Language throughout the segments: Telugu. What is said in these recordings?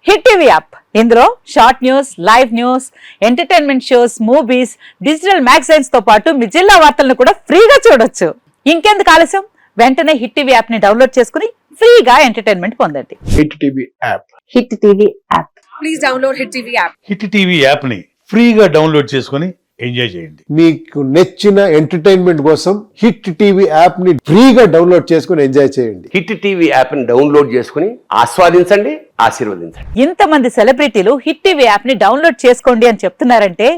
హిట్ టీవీ యాప్ ఇందులో short news, live news, entertainment shows, movies, digital magazines తో పాటు మీ జిల్లా వార్తలను కూడా ఫ్రీగా చూడొచ్చు. ఇంకెందుకు ఆలస్యం, వెంటనే హిట్ టీవీ యాప్ ని డౌన్లోడ్ చేసుకుని ఫ్రీగా ఎంటర్టైన్మెంట్ పొందండి. Hit TV app. Hit TV app. Please download hit TV app. Hit TV app ని ఫ్రీగా డౌన్లోడ్ చేసుకుని ఎంజాయ్ చేయండి. మీకు నచ్చిన ఎంటర్టైన్మెంట్ కోసం హిట్ టీవీ యాప్ ని ఫ్రీగా డౌన్లోడ్ చేసుకుని ఎంజాయ్ చేయండి. హిట్ టీవీ యాప్ ని డౌన్లోడ్ చేసుకుని ఆస్వాదించండి, ఆశీర్వదించండి. ఇంతమంది సెలబ్రిటీలు హిట్ టీవీ యాప్ ని డౌన్లోడ్ చేసుకోండి అని చెప్తున్నారంటే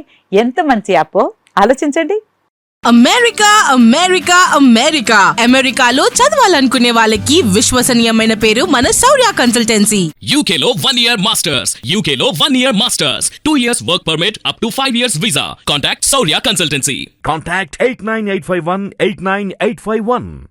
ఎంత మంచి యాప్ ఆలోచించండి. అమెరికా అమెరికా అమెరికా అమెరికాలో చదవాలనుకునే వాళ్ళకి విశ్వసనీయమైన పేరు మన శౌర్య కన్సల్టెన్సీ. UK లో 1 year masters, UK లో 1 year masters, 2 years work permit up to 5 years visa. Contact Saurya Consultancy. Contact 89851 89851.